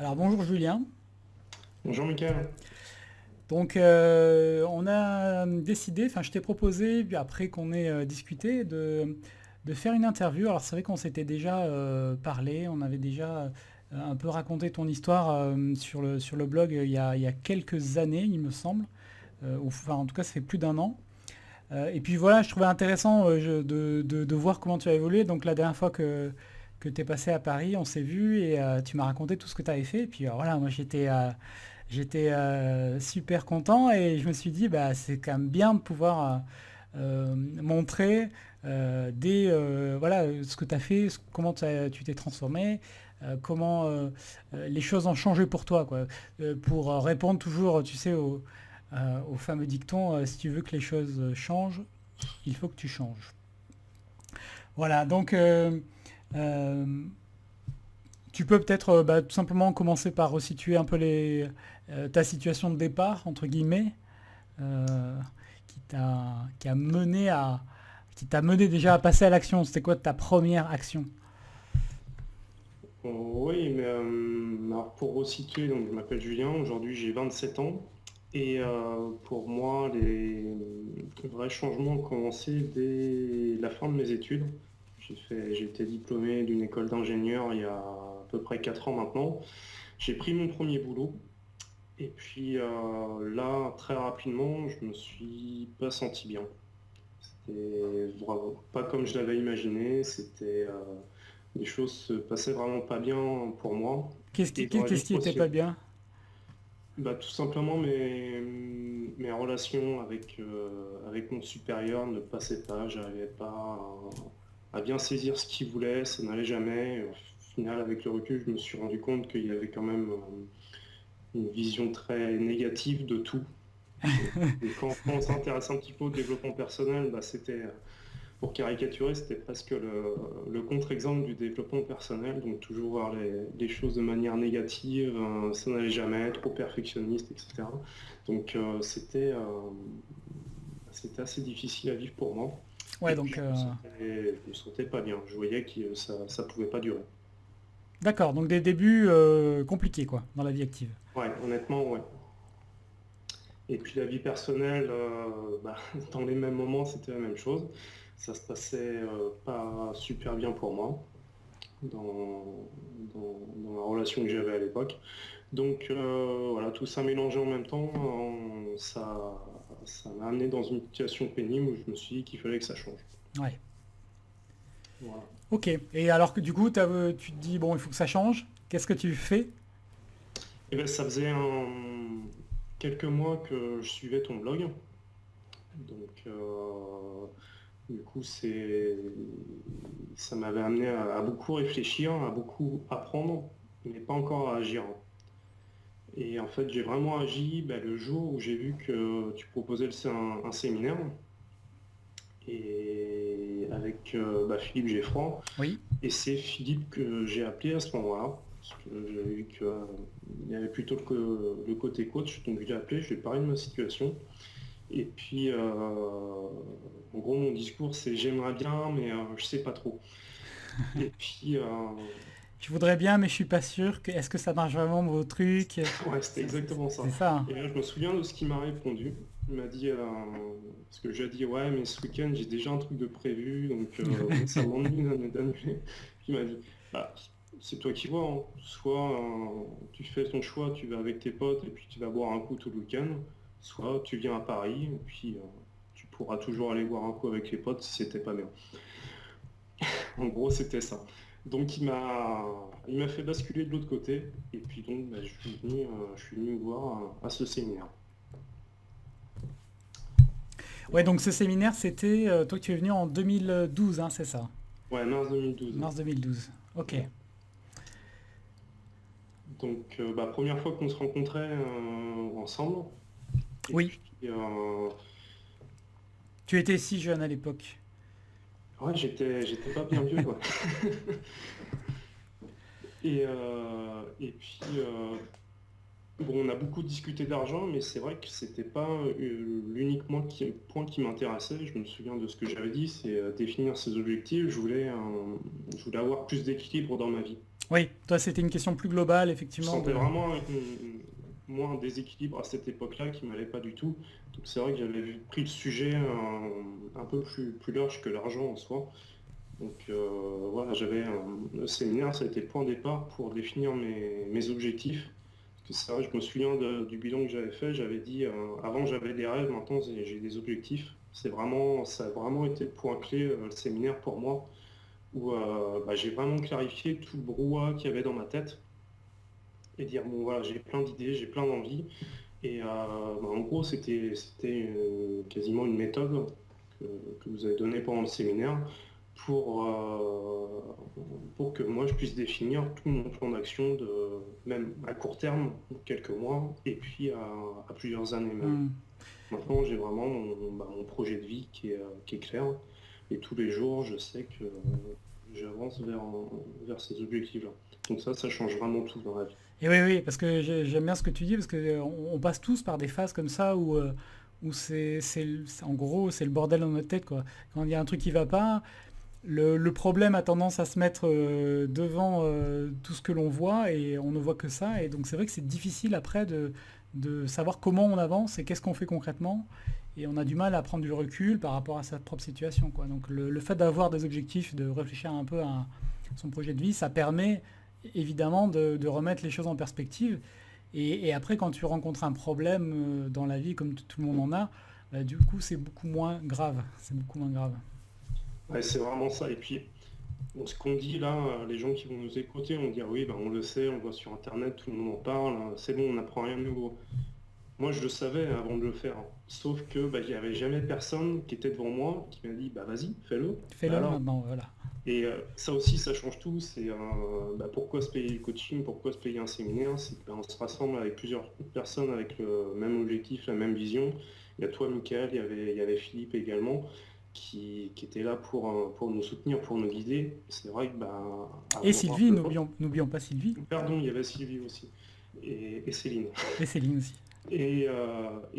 Alors bonjour Julien. Bonjour Mickaël. Donc on a décidé, enfin je t'ai proposé, puis après qu'on ait discuté, de faire une interview. Alors c'est vrai qu'on s'était déjà parlé, on avait déjà un peu raconté ton histoire sur le blog il y a quelques années, il me semble. Enfin en tout cas ça fait plus d'un an. Et puis voilà, je trouvais intéressant de voir comment tu as évolué. Donc la dernière fois que tu es passé à Paris, on s'est vu et tu m'as raconté tout ce que tu avais fait. Et puis voilà, moi j'étais super content et je me suis dit, bah, c'est quand même bien de pouvoir montrer voilà, ce que tu as fait, comment tu t'es transformé, comment les choses ont changé pour toi, quoi. Pour répondre toujours, tu sais, au fameux dicton, si tu veux que les choses changent, il faut que tu changes. Voilà, donc euh, tu peux peut-être bah, tout simplement commencer par resituer un peu ta situation de départ, entre guillemets, euh, qui a mené qui t'a mené déjà à passer à l'action. C'était quoi ta première action? Oui, mais alors pour resituer, donc je m'appelle Julien, aujourd'hui j'ai 27 ans et pour moi les vrais changements ont commencé dès la fin de mes études. J'ai été diplômé d'une école d'ingénieur il y a à peu près 4 ans maintenant. J'ai pris mon premier boulot et puis là très rapidement je me suis pas senti bien. C'était vraiment pas comme je l'avais imaginé, les choses se passaient vraiment pas bien pour moi et dans la vie Qu'est-ce qui était pas professionnelle. bien? Bah, tout simplement mes relations avec mon supérieur ne passaient pas, j'arrivais pas à bien saisir ce qu'il voulait, ça n'allait jamais. Et au final, avec le recul, je me suis rendu compte qu'il y avait quand même une vision très négative de tout. Et quand on s'intéresse un petit peu au développement personnel, bah, pour caricaturer, c'était presque le contre-exemple du développement personnel, donc toujours voir les choses de manière négative, ça n'allait jamais, trop perfectionniste, etc. Donc c'était assez difficile à vivre pour moi. Ouais, Et puis donc je me sentais pas bien, je voyais que ça pouvait pas durer. d'accord, donc des débuts compliqués quoi dans la vie active. Ouais, honnêtement, ouais. Et puis la vie personnelle, bah, dans les mêmes moments, c'était la même chose. Ça se passait pas super bien pour moi. Dans la relation que j'avais à l'époque. Donc voilà, tout ça mélangé en même temps, ça m'a amené dans une situation pénible où je me suis dit qu'il fallait que ça change. Ouais. Voilà. Ok. Et alors que du coup, tu te dis bon, il faut que ça change. Qu'est-ce que tu fais? Et ben, ça faisait quelques mois que je suivais ton blog. Donc du coup, ça m'avait amené à beaucoup réfléchir, à beaucoup apprendre, mais pas encore à agir. Et en fait, j'ai vraiment agi le jour où j'ai vu que tu proposais un séminaire et avec Philippe Geffroy. Oui. Et c'est Philippe que j'ai appelé à ce moment-là, parce que j'avais vu qu'il y avait plutôt le côté coach. Donc je l'ai appelé, je lui ai parlé de ma situation. Et puis, en gros, mon discours, c'est j'aimerais bien, mais je sais pas trop. Et puis, Je voudrais bien, mais je suis pas sûr. Est-ce que ça marche vraiment vos trucs? ouais, c'était exactement C'est ça. ça, hein. Et là, je me souviens de ce qu'il m'a répondu. Il m'a dit, parce que j'ai dit, ouais, mais ce week-end, j'ai déjà un truc de prévu, donc ça m'ennuie d'annuler. Puis il m'a dit, bah, c'est toi qui vois, hein. Soit tu fais ton choix, tu vas avec tes potes et puis tu vas boire un coup tout le week-end, soit tu viens à Paris et puis tu pourras toujours aller boire un coup avec les potes si c'était pas bien. En gros, c'était ça. Donc il m'a fait basculer de l'autre côté et puis donc je suis venu voir à ce séminaire. Ouais, Voilà. donc ce séminaire, c'était toi tu es venu en 2012, hein, c'est ça? Ouais, mars 2012. Mars 2012. Ok. Ouais. Donc première fois qu'on se rencontrait ensemble et Oui. puis Tu étais si jeune à l'époque. ouais, j'étais pas bien vieux quoi. Et puis bon, on a beaucoup discuté d'argent, mais c'est vrai que c'était pas l'unique point qui m'intéressait. Je me souviens de ce que j'avais dit, c'est définir ses objectifs. Je voulais avoir plus d'équilibre dans ma vie. Oui, toi c'était une question plus globale, Je effectivement. sentais vraiment moi un déséquilibre à cette époque-là qui m'allait pas du tout. Donc c'est vrai que j'avais pris le sujet un peu plus large que l'argent en soi. Donc voilà, le séminaire, ça a été le point de départ pour définir mes objectifs. Parce que c'est vrai, je me souviens du bilan que j'avais fait, j'avais dit, avant j'avais des rêves, maintenant j'ai des objectifs. Ça a vraiment été le point clé, le séminaire pour moi, où bah, j'ai vraiment clarifié tout le brouhaha qu'il y avait dans ma tête et dire, bon voilà, j'ai plein d'idées, j'ai plein d'envies. Et bah, en gros, c'était quasiment une méthode que, que vous avez donnée pendant le séminaire pour, euh, pour que moi je puisse définir tout mon plan d'action, même à court terme, quelques mois, et puis à plusieurs années même. Hmm. Maintenant, j'ai vraiment mon projet de vie qui est clair, et tous les jours, je sais que j'avance vers ces objectifs-là. Donc ça change vraiment tout dans la vie. Et oui, oui, parce que j'aime bien ce que tu dis, parce que on passe tous par des phases comme ça où en gros, c'est le bordel dans notre tête, quoi. Quand il y a un truc qui va pas, le problème a tendance à se mettre devant tout ce que l'on voit et on ne voit que ça. Et donc c'est vrai que c'est difficile après de savoir comment on avance et qu'est-ce qu'on fait concrètement. Et on a du mal à prendre du recul par rapport à sa propre situation, quoi. Donc le fait d'avoir des objectifs, de réfléchir un peu à son projet de vie, ça permet évidemment de remettre les choses en perspective. Et après, quand tu rencontres un problème dans la vie, comme tout le monde en a, bah, du coup, c'est beaucoup moins grave. C'est beaucoup moins grave. Ouais, c'est vraiment ça. Et puis, bon, ce qu'on dit là, les gens qui vont nous écouter vont dire oui, ben, on le sait, on voit sur Internet, tout le monde en parle, c'est bon, on n'apprend rien de nouveau. Moi, je le savais avant de le faire, hein. Sauf que bah, il n'y avait jamais personne qui était devant moi qui m'a dit bah vas-y, fais-le. Bah Fais-le alors. maintenant, voilà. Et ça aussi, ça change tout. C'est bah, pourquoi se payer le coaching, pourquoi se payer un séminaire, c'est qu'on se rassemble avec plusieurs personnes avec le même objectif, la même vision. Il y a toi, Michael, il y avait Philippe également, qui étaient là pour nous soutenir, pour nous guider. C'est vrai que bah, Et avoir Sylvie, n'oublions pas Sylvie. pardon, il y avait Sylvie aussi et Céline. Et Céline aussi. Et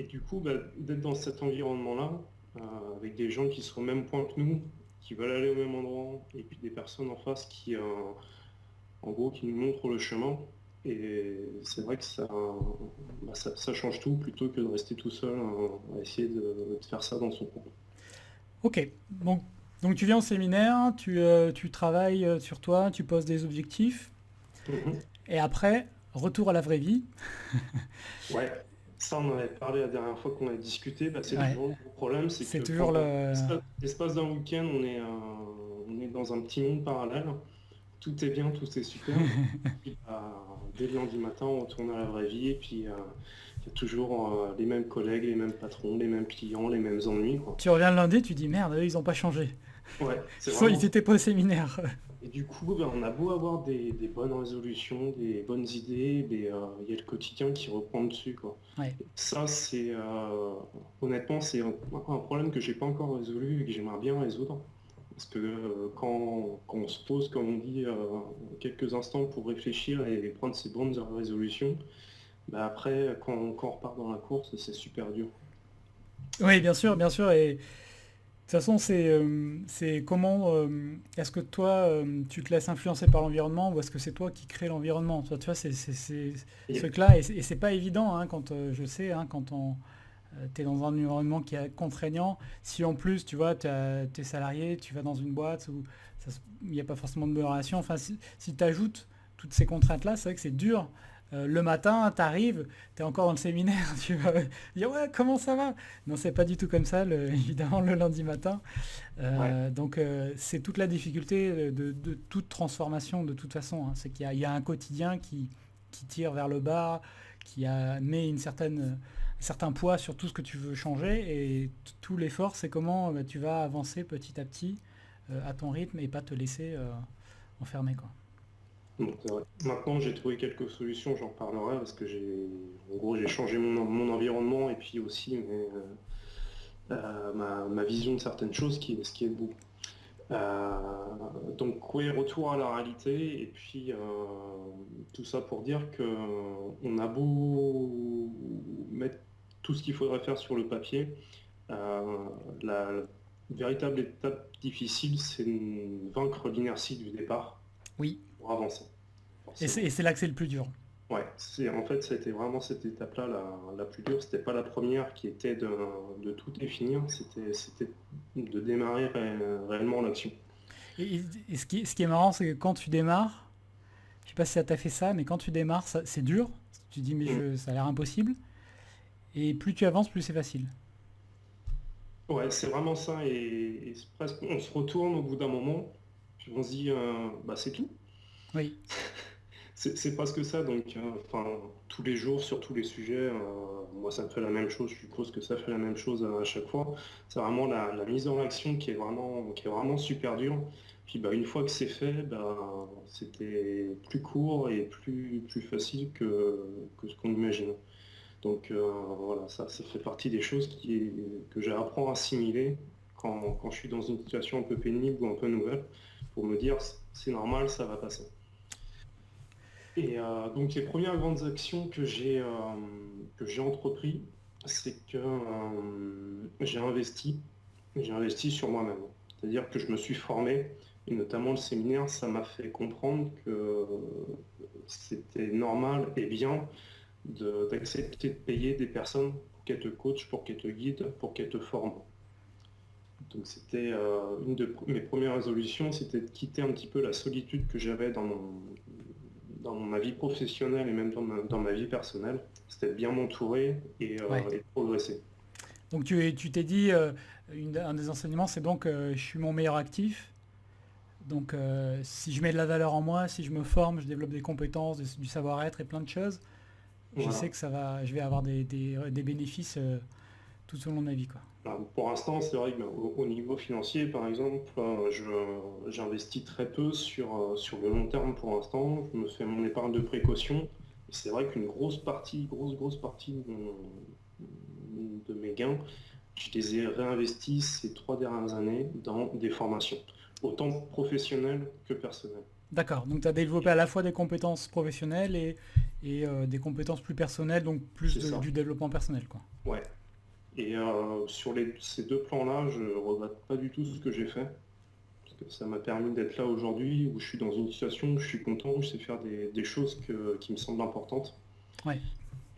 du coup, bah, d'être dans cet environnement-là, avec des gens qui sont au même point que nous, qui veulent aller au même endroit, et puis des personnes en face qui, en gros, qui nous montrent le chemin. Et c'est vrai que ça change tout plutôt que de rester tout seul à essayer de faire ça dans son coin. Ok, donc tu viens au séminaire, tu travailles sur toi, tu poses des objectifs, Mhm. et après, retour à la vraie vie. Ouais, ça on en avait parlé la dernière fois qu'on a discuté. Bah, c'est Ouais, toujours le gros problème, c'est c'est que toujours pendant le... l'espace d'un week-end, on est dans un petit monde parallèle. Tout est bien, tout est super. Puis, bah, dès le lundi matin, on retourne à la vraie vie et puis il y a toujours les mêmes collègues, les mêmes patrons, les mêmes clients, les mêmes ennuis, quoi. Tu reviens le lundi, tu dis merde, eux, ils n'ont pas changé. Ouais, c'est Soit vraiment ils ça. étaient pas au séminaire. Et du coup, ben, on a beau avoir des bonnes résolutions, des bonnes idées, mais il y a le quotidien qui reprend dessus, quoi. Ouais. Ça, honnêtement, c'est un problème que j'ai pas encore résolu et que j'aimerais bien résoudre. Parce que quand on se pose, comme on dit, quelques instants pour réfléchir et prendre ses bonnes résolutions, bah après, quand on repart dans la course, c'est super dur. Oui, bien sûr, bien sûr. Et de toute façon, c'est comment est-ce que toi, tu te laisses influencer par l'environnement ou est-ce que c'est toi qui crée l'environnement? Toi, tu vois, c'est ce Et- truc-là. Et c'est pas évident, hein, quand je sais, hein, quand tu es dans un environnement qui est contraignant. Si en plus, tu vois, tu es salarié, tu vas dans une boîte où il n'y a pas forcément de bonne relation. Enfin, si tu ajoutes toutes ces contraintes-là, c'est vrai que c'est dur. Le matin, tu arrives, tu es encore dans le séminaire, tu vas dire ouais, comment ça va? Non, c'est pas du tout comme ça, évidemment, le lundi matin. ouais, Donc c'est toute la difficulté de toute transformation de toute façon, hein. C'est qu'il y a un quotidien qui tire vers le bas, met un certain poids sur tout ce que tu veux changer et tout l'effort c'est comment bah, tu vas avancer petit à petit à ton rythme et pas te laisser enfermer, quoi. donc, c'est vrai. Maintenant, j'ai trouvé quelques solutions, j'en parlerai parce que en gros, j'ai changé mon environnement et puis aussi ma vision de certaines choses, ce qui est beau. Euh, donc oui, retour à la réalité et puis tout ça pour dire que on a beau mettre tout ce qu'il faudrait faire sur le papier, euh, la véritable étape difficile, c'est de vaincre l'inertie du départ Oui, pour avancer. forcément. Et c'est là que c'est le plus dur. Ouais, en fait, c'était vraiment cette étape-là la plus dure. C'était pas la première qui était de tout définir, c'était de démarrer réellement l'action. Et ce qui est marrant, c'est que quand tu démarres, je sais pas si ça t'a fait ça, mais quand tu démarres, c'est dur. Tu te dis, mais Mm. ça a l'air impossible. Et plus tu avances, plus c'est facile. Ouais, c'est vraiment ça. Et c'est presque, on se retourne au bout d'un moment, puis on se dit, bah c'est tout. Oui, C'est presque ça. Donc, enfin, tous les jours, sur tous les sujets, moi, ça me fait la même chose. Je suppose que ça fait la même chose à chaque fois. C'est vraiment la mise en action qui est vraiment super dure. Puis, bah, une fois que c'est fait, bah, c'était plus court et plus facile que ce qu'on imagine. Donc, voilà, ça fait partie des choses que j'apprends à assimiler quand je suis dans une situation un peu pénible ou un peu nouvelle, pour me dire, c'est normal, ça va passer. Et donc les premières grandes actions que j'ai entrepris, c'est que j'ai investi sur moi-même. C'est-à-dire que je me suis formé, et notamment le séminaire, ça m'a fait comprendre que c'était normal et bien d'accepter de payer des personnes pour qu'elles te coachent, pour qu'elles te guident, pour qu'elles te forment. Donc c'était une de mes premières résolutions, c'était de quitter un petit peu la solitude que j'avais dans ma vie professionnelle et même dans ma vie personnelle. C'était de bien m'entourer ouais. et de progresser. Donc tu t'es dit, un des enseignements, c'est donc je suis mon meilleur actif. Donc si je mets de la valeur en moi, si je me forme, je développe des compétences, du savoir-être et plein de choses, je sais Voilà. que je vais avoir des bénéfices tout au long de ma vie, quoi. Alors, pour l'instant, c'est vrai que au niveau financier, par exemple, j'investis très peu sur le long terme pour l'instant. Je me fais mon épargne de précaution. Et c'est vrai qu'une grosse partie de mes gains, je les ai réinvestis ces 3 dernières années dans des formations, autant professionnelles que personnelles. D'accord, donc tu as développé à la fois des compétences professionnelles et des compétences plus personnelles, donc plus C'est ça. du développement personnel, quoi. Ouais. Et sur ces deux plans-là, je ne regrette pas du tout ce que j'ai fait. Parce que ça m'a permis d'être là aujourd'hui, où je suis dans une situation où je suis content, où je sais faire des choses qui me semblent importantes. Ouais,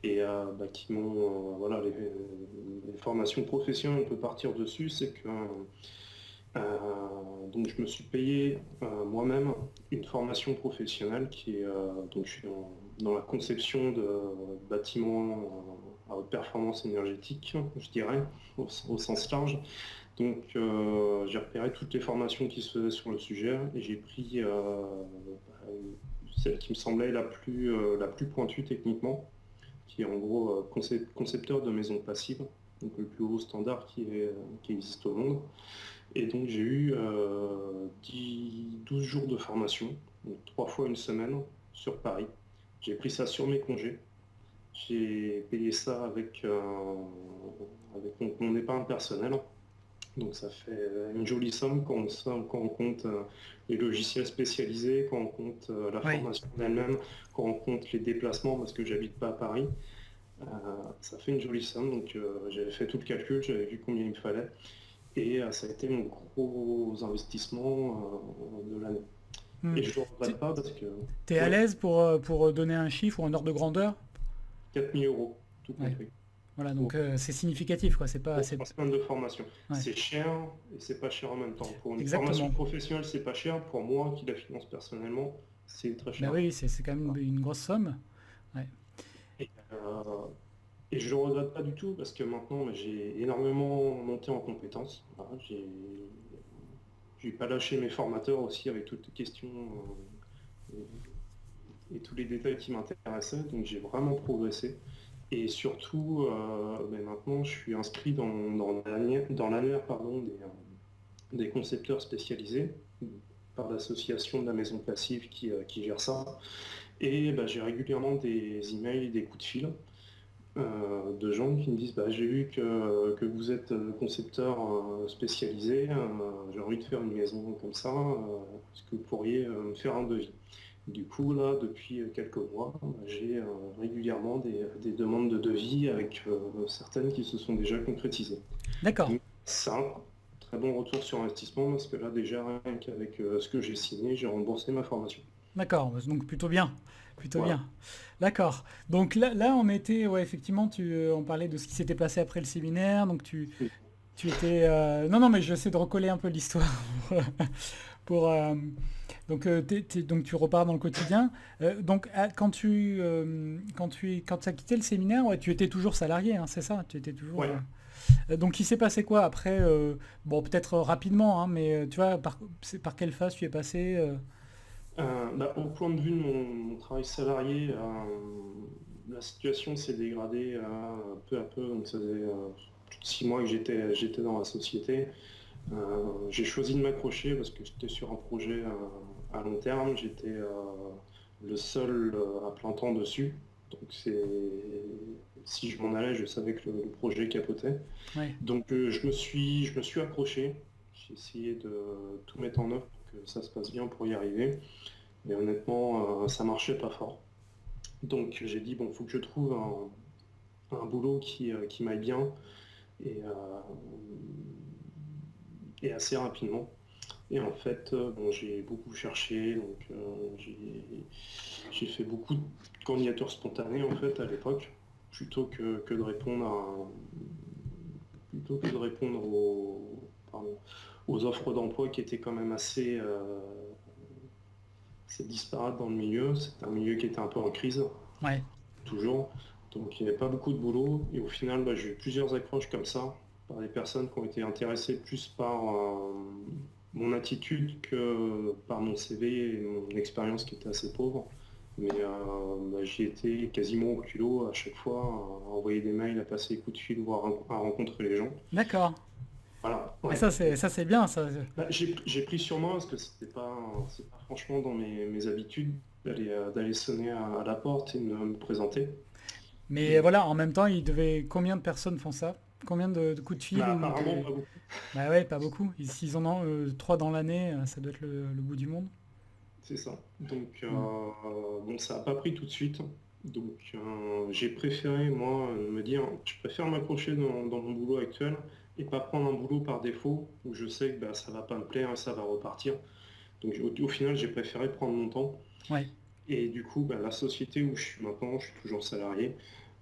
Et bah, qui m'ont, voilà, les formations professionnelles, on peut partir dessus, c'est que donc je me suis payé moi-même une formation professionnelle donc je suis dans la conception de bâtiments à haute performance énergétique, je dirais, au sens large. Donc j'ai repéré toutes les formations qui se faisaient sur le sujet et j'ai pris celle qui me semblait la plus pointue techniquement, qui est en gros concepteur de maisons passives, donc le plus haut standard qui existe au monde. Et donc j'ai eu 12 jours de formation, donc 3 fois une semaine sur Paris. J'ai pris ça sur mes congés. J'ai payé ça avec mon épargne personnelle. Donc ça fait une jolie somme quand on compte les logiciels spécialisés, quand on compte la ouais. formation elle-même, quand on compte les déplacements parce que j'habite pas à Paris. Euh, Ça fait une jolie somme. Donc j'avais fait tout le calcul, j'avais vu combien il me fallait. Et ça a été mon gros investissement de l'année. Hmm. Et je ne le Tu regrette pas parce que es à ouais, l'aise pour donner un chiffre ou un ordre de grandeur? 4 000 euros, tout Ouais. compris, Voilà, pour, donc c'est significatif, quoi. C'est pas, pour 3 semaines de formation. ouais, C'est cher et c'est pas cher en même temps. Pour une formation exactement. professionnelle, c'est pas cher. Pour moi qui la finance personnellement, c'est très Ben cher. oui, c'est quand même Voilà. une grosse somme. Ouais. Et, et je ne le regrette pas du tout parce que maintenant j'ai énormément monté en compétences. Voilà, j'ai pas lâché mes formateurs aussi avec toutes les questions et tous les détails qui m'intéressaient, donc j'ai vraiment progressé. Et surtout, ben maintenant, je suis inscrit dans l'annuaire pardon, des concepteurs spécialisés par l'association de la maison passive qui gère ça. Et ben, j'ai régulièrement des emails et des coups de fil de gens qui me disent bah, j'ai vu que vous êtes concepteur spécialisé, j'ai envie de faire une maison comme ça, est-ce que vous pourriez me faire un devis? Du coup, là, depuis quelques mois, j'ai régulièrement des demandes de devis avec certaines qui se sont déjà concrétisées. D'accord. Donc, ça, très bon retour sur investissement parce que là, déjà, rien qu'avec ce que j'ai signé, j'ai remboursé ma formation. D'accord, donc plutôt bien. Plutôt Voilà. bien. D'accord. Donc là, on était, ouais, effectivement, on parlait de ce qui s'était passé après le séminaire. Donc tu étais. Non, non, mais j'essaie de recoller un peu l'histoire. pour, donc, donc tu repars dans le quotidien. Donc quand tu as quitté le séminaire, ouais, tu étais toujours salarié, hein, c'est ça? Tu étais toujours. Ouais. Donc il s'est passé quoi après? Bon, peut-être rapidement, hein, mais tu vois, par quelle phase tu es passé? Bah, au point de vue de mon travail salarié, la situation s'est dégradée peu à peu. Donc ça faisait plus de 6 mois que j'étais dans la société. J'ai choisi de m'accrocher parce que j'étais sur un projet à long terme. J'étais le seul à plein temps dessus. Donc si je m'en allais, je savais que le projet capotait. Ouais. Donc je me suis accroché. J'ai essayé de tout mettre en œuvre pour que ça se passe bien pour y arriver. Et honnêtement, ça marchait pas fort. Donc j'ai dit, bon, faut que je trouve un boulot qui m'aille bien et, et assez rapidement. Et en fait, bon, j'ai beaucoup cherché, donc j'ai fait beaucoup de candidatures spontanées en fait à l'époque, plutôt que de répondre plutôt que de répondre pardon, aux offres d'emploi qui étaient quand même assez disparates dans le milieu. C'était un milieu qui était un peu en crise, Ouais. toujours. Donc il n'y avait pas beaucoup de boulot. Et au final, bah, j'ai eu plusieurs accroches comme ça, par des personnes qui ont été intéressées plus par mon attitude que par mon CV et mon expérience qui était assez pauvre. Mais bah, j'y étais quasiment au culot à chaque fois, à envoyer des mails, à passer des coups de fil, voire à rencontrer les gens. D'accord. Voilà, Et ouais. ça c'est bien, ça. Bah, j'ai pris sur moi parce que c'est pas franchement dans mes habitudes d'aller sonner à la porte et de me présenter. Mais Et, voilà, en même temps, combien de personnes font ça? Combien de coups de fil bah, ou apparemment pas beaucoup. Bah ouais, pas beaucoup. S'ils en ont trois dans l'année, ça doit être le bout du monde. C'est ça. Donc, Hmm. bon, ça n'a pas pris tout de suite. Donc, j'ai préféré, moi, me dire, je préfère m'accrocher dans mon boulot actuel et pas prendre un boulot par défaut où je sais que bah, ça va pas me plaire et ça va repartir. Donc, au final, j'ai préféré prendre mon temps. Ouais. Et du coup, bah, la société où je suis maintenant, je suis toujours salarié,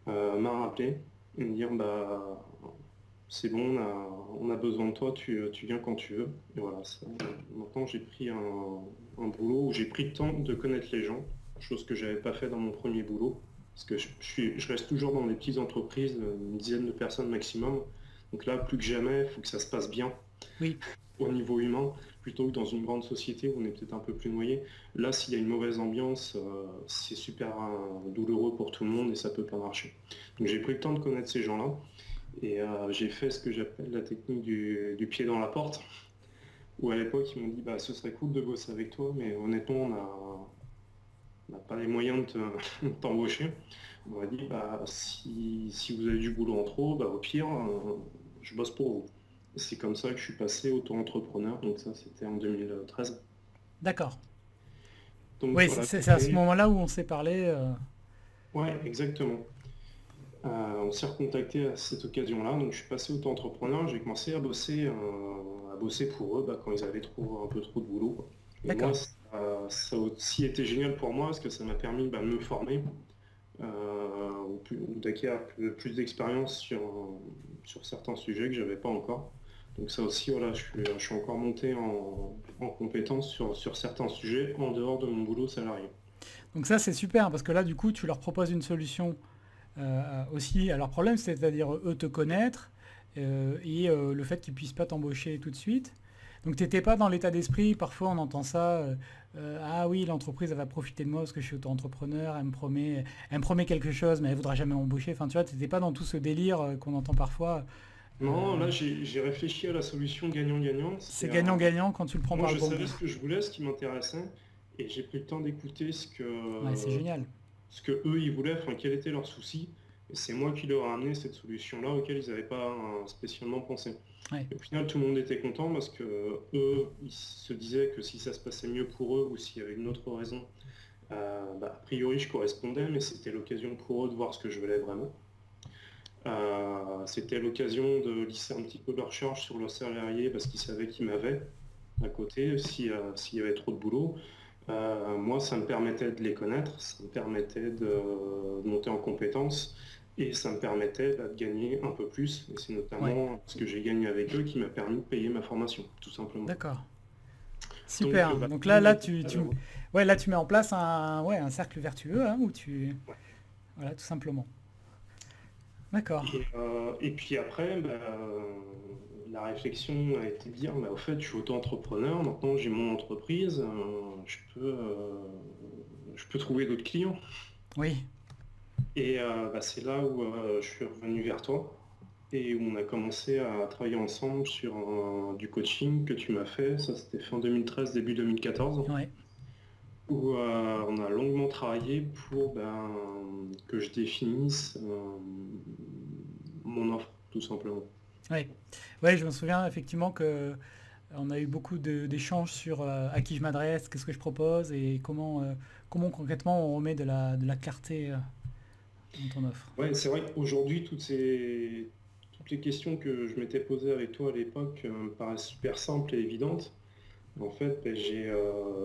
m'a rappelé et me dire, bah, c'est bon, on a besoin de toi, tu viens quand tu veux. Et voilà, maintenant j'ai pris un boulot où j'ai pris le temps de connaître les gens, chose que j'avais pas fait dans mon premier boulot. Parce que je reste toujours dans des petites entreprises, une dizaine de personnes maximum. Donc là, plus que jamais, il faut que ça se passe bien Oui. au niveau humain, plutôt que dans une grande société où on est peut-être un peu plus noyé. Là, s'il y a une mauvaise ambiance, c'est super douloureux pour tout le monde et ça peut pas marcher. Donc j'ai pris le temps de connaître ces gens-là. Et j'ai fait ce que j'appelle la technique du pied dans la porte, où à l'époque ils m'ont dit bah ce serait cool de bosser avec toi, mais honnêtement on n'a pas les moyens de t'embaucher. On m'a dit bah si vous avez du boulot en trop, bah au pire je bosse pour vous. C'est comme ça que je suis passé auto-entrepreneur, donc ça c'était en 2013. D'accord. Donc Oui, voilà, c'est à ce moment-là où on s'est parlé. ouais exactement. On s'est recontacté à cette occasion-là, donc je suis passé auto-entrepreneur, j'ai commencé à bosser pour eux bah, quand ils avaient un peu trop de boulot, quoi. Et moi, D'accord. ça a aussi été génial pour moi parce que ça m'a permis bah, de me former, ou d'acquérir plus d'expérience sur certains sujets que j'avais pas encore. Donc ça aussi, voilà, je suis encore monté en compétence sur certains sujets en dehors de mon boulot salarié. Donc ça c'est super parce que là du coup tu leur proposes une solution aussi à leur problème, c'est-à-dire eux te connaître et le fait qu'ils puissent pas t'embaucher tout de suite. Donc t'étais pas dans l'état d'esprit, parfois on entend ça, ah oui l'entreprise elle va profiter de moi parce que je suis auto-entrepreneur, elle me promet quelque chose mais elle voudra jamais m'embaucher. Enfin tu vois, t'étais pas dans tout ce délire qu'on entend parfois. Non, Euh, là j'ai réfléchi à la solution gagnant-gagnant. c'est gagnant-gagnant quand tu le prends Moi par le je bon savais bout. ce que je voulais, ce qui m'intéressait, et j'ai pris le temps d'écouter ce Ouais, c'est que, génial. ce que eux ils voulaient, enfin quel était leur souci. Et c'est moi qui leur ai amené cette solution-là auquel ils n'avaient pas spécialement pensé. Ouais. Et au final, tout le monde était content parce que eux, ils se disaient que si ça se passait mieux pour eux ou s'il y avait une autre raison, bah, a priori je correspondais, mais c'était l'occasion pour eux de voir ce que je voulais vraiment. C'était l'occasion de lisser un petit peu leur charge sur leur salarié parce qu'ils savaient qu'ils m'avaient à côté s'il y avait trop de boulot. Moi, ça me permettait de les connaître, ça me permettait de monter en compétences et ça me permettait de gagner un peu plus. Et c'est Ouais, notamment ce que j'ai gagné avec eux qui m'a permis de payer ma formation, tout simplement. d'accord. Donc, Super. bah, Donc tout le là, monde était tu, heureux. ouais, là, tu mets en place un cercle vertueux, hein, où tu, Ouais. voilà, tout simplement. D'accord. Et puis après, bah, la réflexion a été de dire, bah, au fait, je suis auto-entrepreneur, maintenant j'ai mon entreprise, je peux trouver d'autres clients. Oui. Et bah, c'est là où je suis revenu vers toi et où on a commencé à travailler ensemble sur du coaching que tu m'as fait. Ça, c'était fin 2013, début 2014, Ouais. où on a longuement travaillé pour que je définisse mon offre, tout simplement. Ouais. Ouais, je me souviens effectivement que on a eu beaucoup d'échanges sur à qui je m'adresse, qu'est-ce que je propose et comment concrètement on remet de la clarté dans ton offre. Ouais, c'est vrai qu'aujourd'hui, toutes les questions que je m'étais posées avec toi à l'époque me paraissent super simples et évidentes. En fait,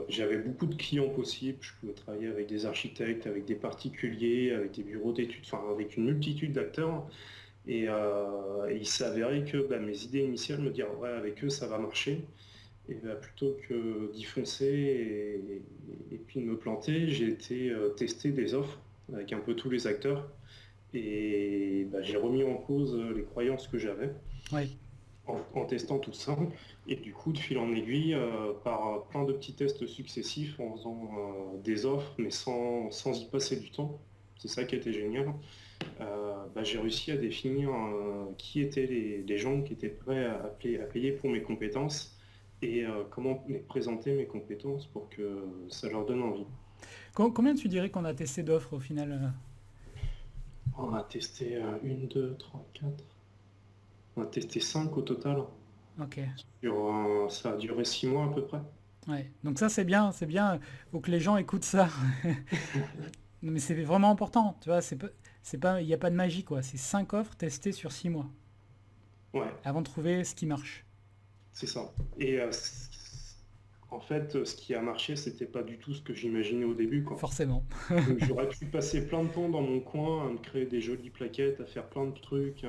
j'avais beaucoup de clients possibles. Je pouvais travailler avec des architectes, avec des particuliers, avec des bureaux d'études, enfin avec une multitude d'acteurs. Et il s'avérait que mes idées initiales me dire ouais avec eux ça va marcher. Et plutôt que d'y foncer et puis de me planter, j'ai été tester des offres avec un peu tous les acteurs. Et j'ai remis en cause les croyances que j'avais Ouais. en testant tout ça. Et du coup, de fil en aiguille, par plein de petits tests successifs, en faisant des offres, mais sans y passer du temps, c'est ça qui était génial, j'ai réussi à définir qui étaient les gens qui étaient prêts à payer pour mes compétences et comment présenter mes compétences pour que ça leur donne envie. Combien tu dirais qu'on a testé d'offres au final On a testé une, deux, trois, quatre. On a testé 5 au total. Ok. Ça a duré 6 mois à peu près. Ouais. Donc ça c'est bien, c'est bien. Faut que les gens écoutent ça. Mais c'est vraiment important, tu vois. Il n'y a pas de magie quoi. C'est 5 offres testées sur 6 mois Ouais, avant de trouver ce qui marche. c'est ça. Et en fait, ce qui a marché, c'était pas du tout ce que j'imaginais au début, quoi. Forcément. Donc j'aurais pu passer plein de temps dans mon coin à me créer des jolies plaquettes, à faire plein de trucs, Des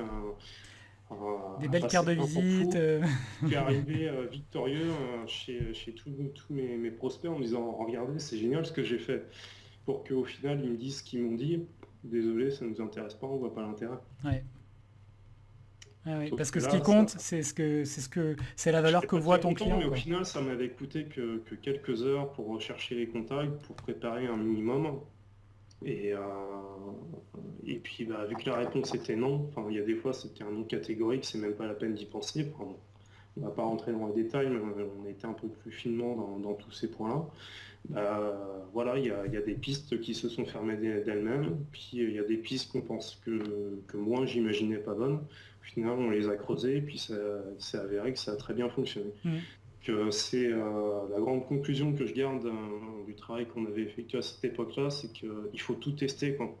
à belles cartes passer de un temps visite. fou, puis arriver victorieux chez tous mes prospects en me disant regardez, c'est génial ce que j'ai fait. Pour qu'au final, ils me disent ce qu'ils m'ont dit. Désolé, ça ne nous intéresse pas, on voit pas l'intérêt. Ouais. Ah oui, Sauf parce que que ce qui là, compte, ça, c'est la je valeur n'étais que pas voit très ton content, client, mais au quoi. final, ça m'avait coûté que quelques heures pour rechercher les contacts, pour préparer un minimum. Et, euh, et puis, vu que la réponse était non, enfin, il y a des fois, c'était un non catégorique, c'est même pas la peine d'y penser. Enfin, bon, on va pas rentrer dans les détails, mais on était un peu plus finement dans tous ces points-là. Voilà, il y a des pistes qui se sont fermées d'elles-mêmes, puis il y a des pistes qu'on pense que moi, j'imaginais pas bonnes. Au final, on les a creusées, et puis ça s'est avéré que ça a très bien fonctionné. Mm. Que c'est la grande conclusion que je garde du travail qu'on avait effectué à cette époque-là, c'est qu'il faut tout tester, quoi.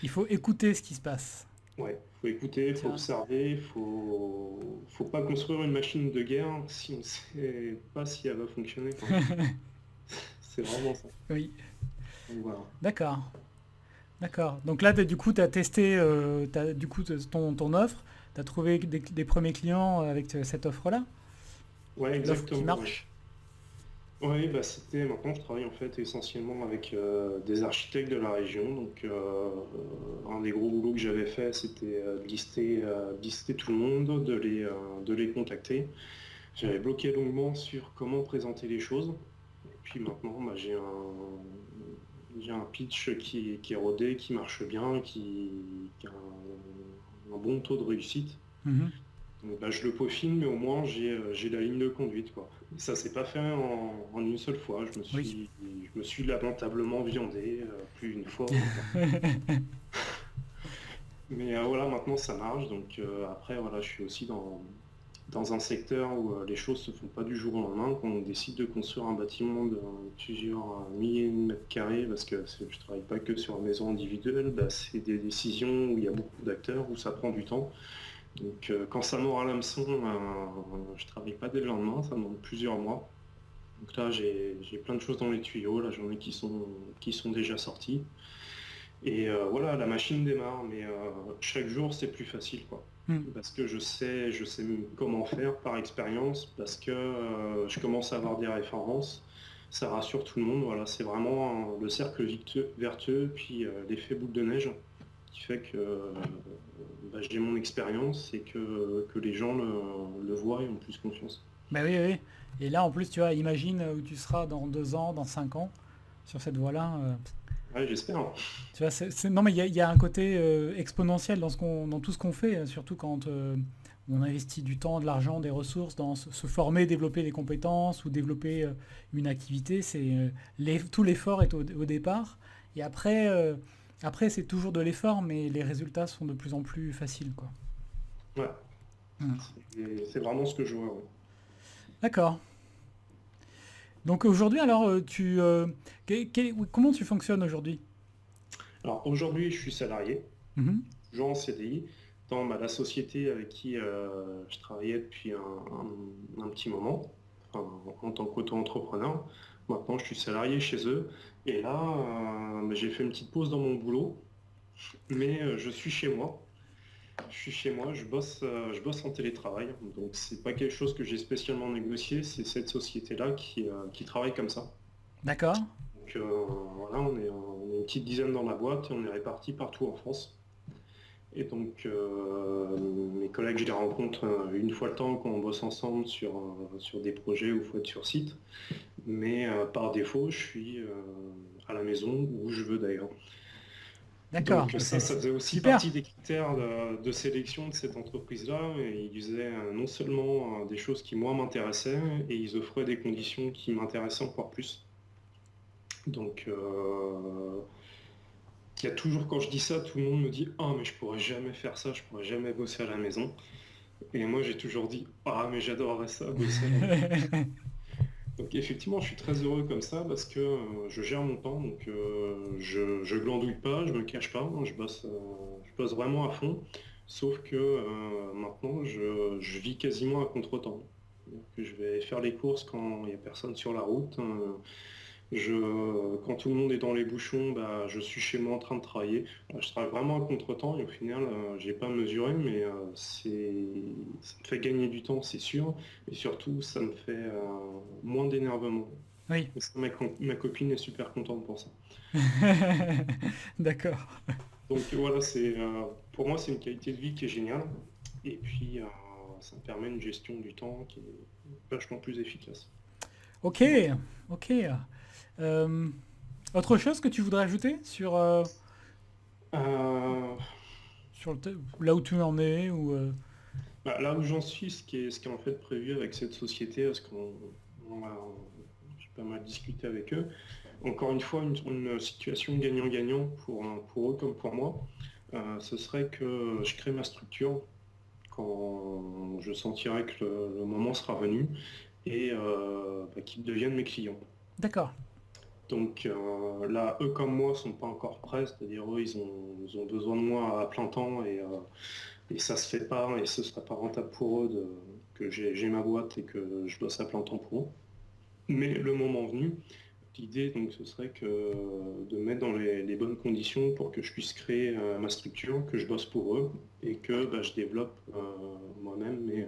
Il faut écouter ce qui se passe. Ouais, faut écouter, faut Tiens. observer, faut pas construire une machine de guerre si on ne sait pas si elle va fonctionner, quoi. C'est vraiment ça. Oui, Donc voilà. d'accord. D'accord. Donc là, du coup, tu as testé du coup, ton offre. Tu as trouvé des premiers clients avec cette offre-là. Ouais, L'offre qui exactement. Ouais. marche. Oui, maintenant je travaille en fait essentiellement avec des architectes de la région. Donc un des gros boulots que j'avais fait, c'était de lister tout le monde, de les contacter. J'avais bloqué longuement sur comment présenter les choses. Et puis maintenant, j'ai un pitch qui est rodé, qui marche bien, qui a un bon taux de réussite. Mhm. Donc, je le peaufine, mais au moins j'ai la ligne de conduite, quoi. Et ça s'est pas fait en une seule fois. Oui. Je me suis lamentablement viandé, plus une fois. Mais voilà, maintenant ça marche. Donc après, voilà, je suis aussi dans un secteur où les choses se font pas du jour au lendemain. Quand on décide de construire un bâtiment de plusieurs milliers de mètres carrés, parce que je travaille pas que sur une maison individuelle, c'est des décisions où il y a beaucoup d'acteurs, où ça prend du temps. Donc quand ça mord à l'hameçon, je travaille pas dès le lendemain, ça demande plusieurs mois. Donc là, j'ai plein de choses dans les tuyaux. Là, j'en ai qui sont déjà sortis. Et voilà, la machine démarre, mais chaque jour, c'est plus facile, quoi. Hmm. Parce que je sais comment faire par expérience, parce que je commence à avoir des références. Ça rassure tout le monde. Voilà, c'est vraiment le cercle vertueux, puis l'effet boule de neige qui fait que j'ai mon expérience et que les gens le voient et ont plus confiance. Bah oui, oui. Et là, en plus, tu vois, imagine où tu seras dans 2 ans, dans 5 ans, sur cette voie-là. Ouais, j'espère. Tu vois, non, mais il y a un côté exponentiel dans tout ce qu'on fait, surtout quand on investit du temps, de l'argent, des ressources dans se former, développer des compétences ou développer une activité. Tout l'effort est au départ. Et après, c'est toujours de l'effort, mais les résultats sont de plus en plus faciles, quoi. Ouais, Hmm. c'est vraiment ce que je vois. Ouais. D'accord. Donc aujourd'hui, alors, comment tu fonctionnes aujourd'hui? Alors aujourd'hui, je suis salarié, Mhm. toujours en CDI, dans la société avec qui je travaillais depuis un petit moment, enfin, en tant qu'auto-entrepreneur. Maintenant, je suis salarié chez eux. Et là, j'ai fait une petite pause dans mon boulot, mais je suis chez moi. Je suis chez moi, je bosse en télétravail. Donc, c'est pas quelque chose que j'ai spécialement négocié. C'est cette société-là qui travaille comme ça. D'accord. Donc, voilà, on est une petite dizaine dans la boîte et on est répartis partout en France. Et donc, mes collègues, je les rencontre une fois le temps quand on bosse ensemble sur des projets où il faut être sur site. Mais par défaut, je suis à la maison où je veux d'ailleurs. D'accord. Donc Bah, ça c'est faisait aussi super. partie des critères de sélection de cette entreprise-là. Et ils faisaient non seulement des choses qui, moi, m'intéressaient, et ils offraient des conditions qui m'intéressaient encore plus. Donc, il y a toujours, quand je dis ça, tout le monde me dit «Ah, mais je pourrais jamais faire ça, je pourrais jamais bosser à la maison». Et moi, j'ai toujours dit «Ah, mais j'adorerais ça, bosser à la maison». Donc effectivement, je suis très heureux comme ça parce que je gère mon temps, donc je glandouille pas, je me cache pas, hein, je bosse vraiment à fond. Sauf que maintenant, je vis quasiment à contre-temps. C'est-à-dire que je vais faire les courses quand il n'y a personne sur la route. Quand tout le monde est dans les bouchons, je suis chez moi en train de travailler. Je travaille vraiment à contre-temps et au final, j'ai pas mesuré, mais ça me fait gagner du temps, c'est sûr. Et surtout, ça me fait moins d'énervement. Oui. Et ça, ma copine est super contente pour ça. D'accord. Donc voilà, pour moi, c'est une qualité de vie qui est géniale. Et puis, ça me permet une gestion du temps qui est vachement plus efficace. Ok, ok. Euh, Autre chose que tu voudrais ajouter Euh, là où tu en es ou Là où j'en suis, ce qui est en fait prévu avec cette société, parce j'ai pas mal discuté avec eux, encore une fois, une situation gagnant-gagnant pour eux comme pour moi, ce serait que je crée ma structure quand je sentirai que le moment sera venu et qu'ils deviennent mes clients. D'accord. Donc là, eux comme moi sont pas encore prêts, c'est-à-dire eux, ils ont besoin de moi à plein temps et ça se fait pas et ce serait pas rentable pour eux que j'ai ma boîte et que je bosse à plein temps pour eux. Mais le moment venu, l'idée donc ce serait de mettre dans les bonnes conditions pour que je puisse créer ma structure, que je bosse pour eux et que je développe moi-même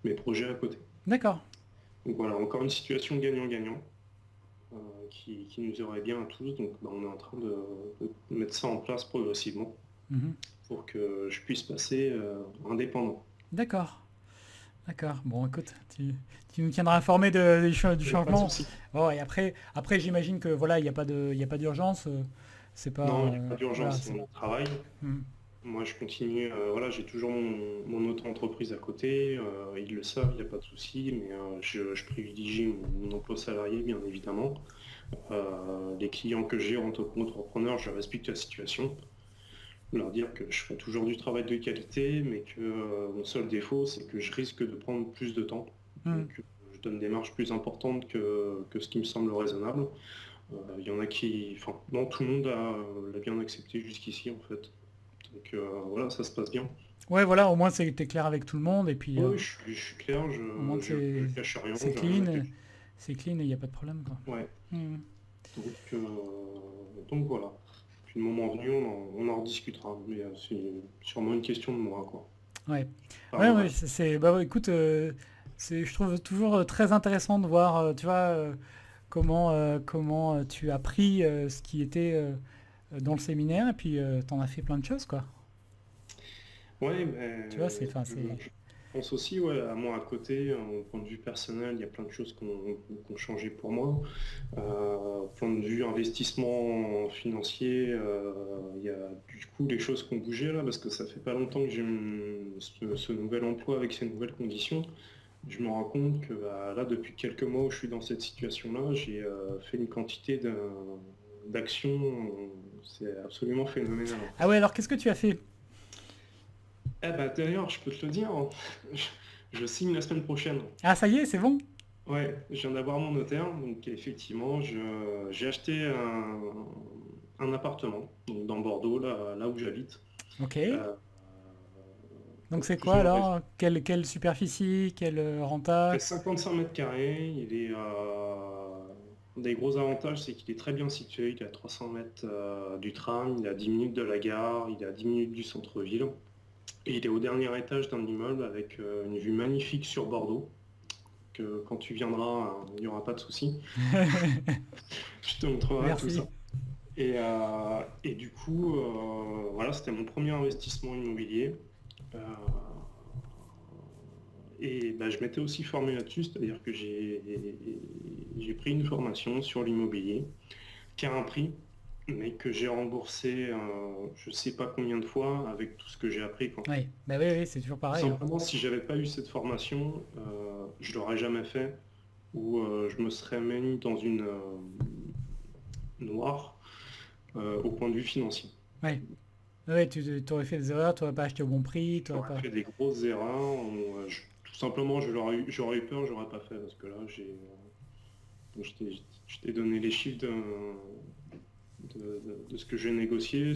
mes projets à côté. D'accord. Donc voilà, encore une situation gagnant-gagnant euh, qui nous irait bien à tous. Donc on est en train de mettre ça en place progressivement Mhm. pour que je puisse passer indépendant. D'accord. D'accord. Bon, écoute, tu nous tiendras informés du Il n'y a pas de changement. souci. Oh, et après, j'imagine que voilà, il y a pas d'urgence. C'est pas, Non, il n'y a pas voilà, d'urgence, on travaille. Mhm. Moi, je continue, voilà, j'ai toujours mon auto-entreprise à côté, ils le savent, il n'y a pas de souci, mais je privilégie mon emploi salarié, bien évidemment. Les clients que j'ai en tant qu'entrepreneur, je respecte la situation. Leur dire que je ferai toujours du travail de qualité, mais que mon seul défaut, c'est que je risque de prendre plus de temps et Mhm. que je donne des marges plus importantes que ce qui me semble raisonnable. Il y en a qui, enfin, non, tout le monde l'a bien accepté jusqu'ici, en fait. Donc voilà, ça se passe bien. Ouais, voilà, au moins t'es clair avec tout le monde et puis Oui, je suis clair, au moins je cache rien, c'est j'ai rien clean. caché. c'est clean et il n'y a pas de problème, quoi. Ouais. Hmm. Donc, euh, donc voilà. Puis le moment venu, on en rediscutera. Mais c'est sûrement une question de moi, quoi. Ouais. Par Ouais, le ouais, reste. bah, ouais, écoute, je trouve toujours très intéressant de voir, tu vois, comment tu as pris ce qui était dans le séminaire et puis t'en as fait plein de choses, quoi. Ouais, Tu vois, mais c'est... je pense aussi, ouais, à moi à côté, au point de vue personnel, il y a plein de choses qui ont changé pour moi. Au point de vue investissement financier, il y a du coup des choses qui ont bougé là, parce que ça fait pas longtemps que j'ai ce nouvel emploi avec ces nouvelles conditions. Je me rends compte que bah, là, depuis quelques mois où je suis dans cette situation-là, j'ai fait une quantité d'actions, c'est absolument phénoménal. Ah ouais, alors qu'est-ce que tu as fait? Eh ben d'ailleurs, je peux te le dire, hein, je, je signe la semaine prochaine. Ah, ça y est, c'est bon? Ouais, je viens d'avoir mon notaire, donc effectivement, j'ai acheté un appartement donc dans Bordeaux, là où j'habite. Ok. Euh, Donc pour c'est quoi plusieurs raisons. alors? Quelle superficie? Quel Il renta? fait 55 mètres carrés, il est des gros avantages, c'est qu'il est très bien situé, il est à 300 mètres du tram, il est à 10 minutes de la gare, il est à 10 minutes du centre-ville. Et il est au dernier étage d'un immeuble avec une vue magnifique sur Bordeaux, que quand tu viendras, il n'y aura pas de souci. Je te montrerai tout ça. Merci. Et du coup, voilà, c'était mon premier investissement immobilier. Euh, et bah, je m'étais aussi formé là-dessus, c'est-à-dire que j'ai pris une formation sur l'immobilier qui a un prix, mais que j'ai remboursé je ne sais pas combien de fois avec tout ce que j'ai appris, quoi. Oui, bah oui, oui, c'est toujours Tout pareil, hein. simplement, si j'avais pas eu cette formation, je l'aurais jamais fait, ou je me serais mis dans une noire au point de vue financier. Ouais. Ouais, tu aurais fait des erreurs, tu n'aurais pas acheté au bon prix, tu n'aurais J'aurais pas... fait des grosses erreurs. Tout simplement, j'aurais eu peur, j'aurais pas fait parce que là, je t'ai donné les chiffres de ce que j'ai négocié.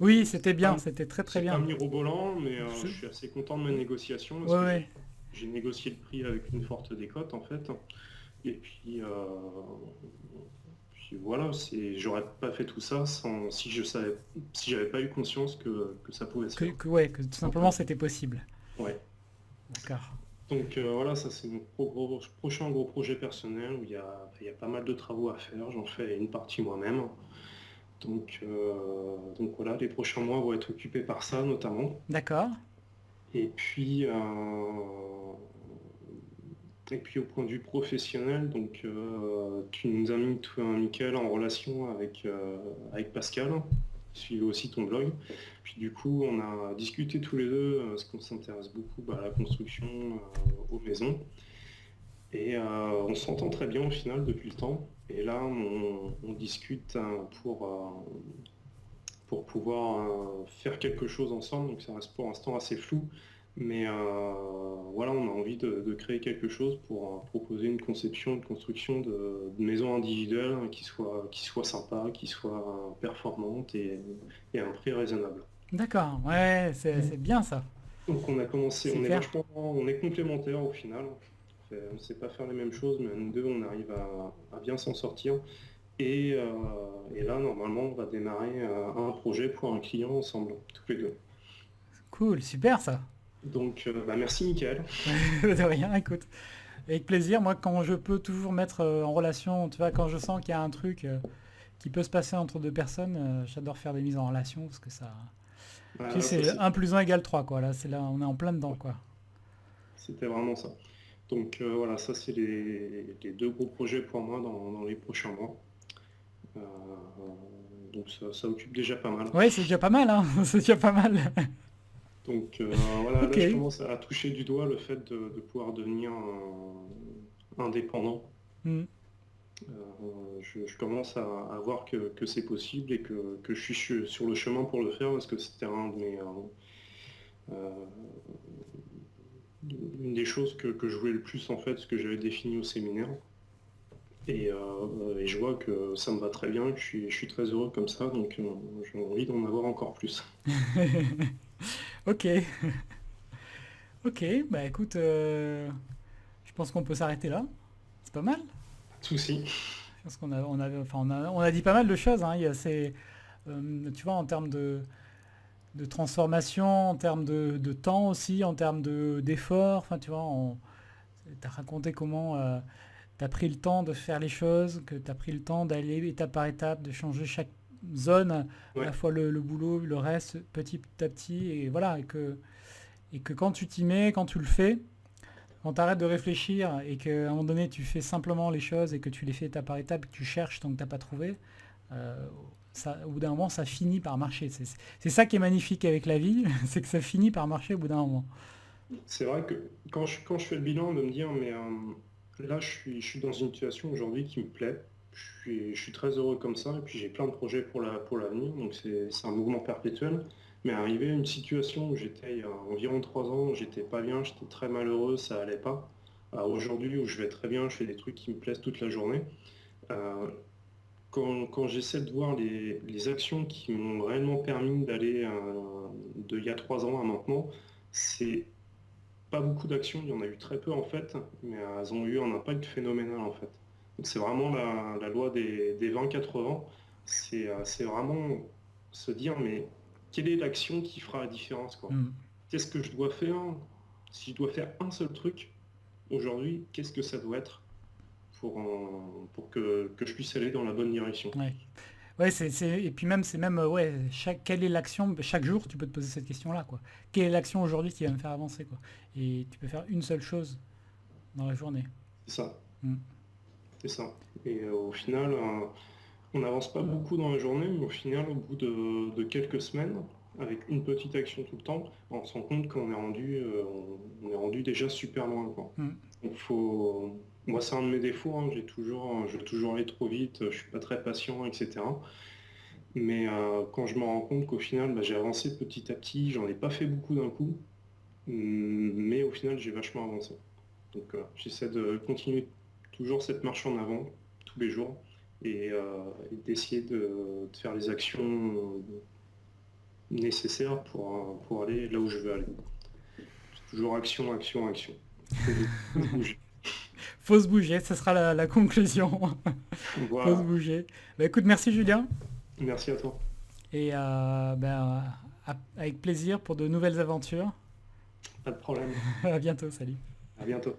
Oui, c'était C'est pas, bien, c'était très très c'est pas bien. mirobolant, mais je C'est- suis assez content de mes négociations parce Ouais, que ouais. j'ai négocié le prix avec une forte décote en fait. Et puis voilà, j'aurais pas fait tout ça si je savais, si j'avais pas eu conscience que ça pouvait se faire. Ouais, que tout simplement c'était possible. Ouais. D'accord. Donc voilà, ça c'est mon prochain gros projet personnel où il y a pas mal de travaux à faire. J'en fais une partie moi-même. Donc voilà, les prochains mois vont être occupés par ça notamment. D'accord. Et puis, et puis au point de vue professionnel, donc tu nous as mis, toi, Mickaël, en relation avec Pascal, qui suivait aussi ton blog. Puis du coup, on a discuté tous les deux, parce qu'on s'intéresse beaucoup bah, à la construction, aux maisons. Et on s'entend très bien au final depuis le temps. Et là, on discute pour pouvoir faire quelque chose ensemble. Donc ça reste pour l'instant assez flou. Mais voilà, on a envie de créer quelque chose pour proposer une conception, une construction de maisons individuelles hein, qui soit sympa, qui soit performante et à un prix raisonnable. D'accord. Ouais, c'est bien ça. Donc on a commencé, C'est clair. on est complémentaires au final. On ne sait pas faire les mêmes choses, mais nous deux, on arrive à bien s'en sortir. Et là, normalement, on va démarrer un projet pour un client ensemble, tous les deux. Cool, super ça. Donc, bah, merci, Mickaël. De rien, écoute. Avec plaisir, moi quand je peux toujours mettre en relation, tu vois, quand je sens qu'il y a un truc qui peut se passer entre deux personnes, j'adore faire des mises en relation parce que ça... Bah, Tu là, ça, sais, c'est 1 plus 1 égale 3 quoi. Là, c'est là, on est en plein dedans, quoi. c'était vraiment ça. Donc voilà, ça c'est les deux gros projets pour moi dans les prochains mois. Euh, donc ça occupe déjà pas mal. Ouais, c'est déjà pas mal, hein. C'est déjà pas mal. Donc voilà, Ok. là je commence à toucher du doigt le fait de pouvoir devenir indépendant. Hmm. Je commence à voir que c'est possible et que je suis sur le chemin pour le faire parce que c'était euh, une des choses que je voulais le plus en fait, ce que j'avais défini au séminaire. Et je vois que ça me va très bien, que je suis très heureux comme ça, donc j'ai envie d'en avoir encore plus. Ok. Ok, bah écoute, je pense qu'on peut s'arrêter là. C'est pas mal. Pas de souci. Parce qu'on a, on a dit pas mal de choses, hein. Tu vois, en termes de transformation, en termes de temps aussi, en termes d'effort. Enfin, tu vois, tu as raconté comment tu as pris le temps de faire les choses, que tu as pris le temps d'aller étape par étape, de changer chaque zone, à la Ouais, fois le boulot, le reste, petit à petit. Et voilà, et que quand tu t'y mets, quand tu le fais, quand tu arrêtes de réfléchir et qu'à un moment donné tu fais simplement les choses et que tu les fais étape par étape, que tu cherches tant que tu n'as pas trouvé, euh, au bout d'un moment ça finit par marcher. C'est ça qui est magnifique avec la vie, c'est que ça finit par marcher au bout d'un moment. c'est vrai que quand je fais le bilan, de me dire, mais là, je suis dans une situation aujourd'hui qui me plaît. Je suis très heureux comme ça, et puis j'ai plein de projets pour l'avenir, donc c'est un mouvement perpétuel. Mais arrivé à une situation où j'étais il y a environ 3 ans, où j'étais pas bien, j'étais très malheureux, ça allait pas. À aujourd'hui où je vais très bien, je fais des trucs qui me plaisent toute la journée. Euh, quand j'essaie de voir les actions qui m'ont réellement permis d'aller de il y a 3 ans à maintenant, c'est pas beaucoup d'actions, il y en a eu très peu en fait, mais elles ont eu un impact phénoménal en fait. Donc c'est vraiment la loi des 20-80, c'est vraiment se dire mais quelle est l'action qui fera la différence quoi? Mm. Qu'est-ce que je dois faire? Si je dois faire un seul truc aujourd'hui, qu'est-ce que ça doit être pour que je puisse aller dans la bonne direction? Ouais. Ouais, et puis même, c'est même, ouais, quelle est l'action, chaque jour tu peux te poser cette question-là, quoi. Quelle est l'action aujourd'hui qui va me faire avancer, quoi. Et tu peux faire une seule chose dans la journée. C'est ça, Mm. c'est ça. Et au final, on n'avance pas beaucoup dans la journée, mais au final, au bout de quelques semaines, avec une petite action tout le temps, on se rend compte qu'on est on est rendu déjà super loin, quoi. Mm. Donc moi c'est un de mes défauts, hein, je veux toujours aller trop vite, je suis pas très patient, etc. Mais quand je me rends compte qu'au final, bah, j'ai avancé petit à petit, j'en ai pas fait beaucoup d'un coup, mais au final, j'ai vachement avancé. Donc j'essaie de continuer toujours cette marche en avant tous les jours et d'essayer de faire les actions nécessaires pour aller là où je veux aller. C'est toujours action, action, action. Faut se bouger. Faut se bouger, ce sera la conclusion. Faut se Voilà. bouger. Bah, écoute, merci Julien. Merci à toi. Et avec plaisir pour de nouvelles aventures. Pas de problème. À bientôt, salut. À bientôt.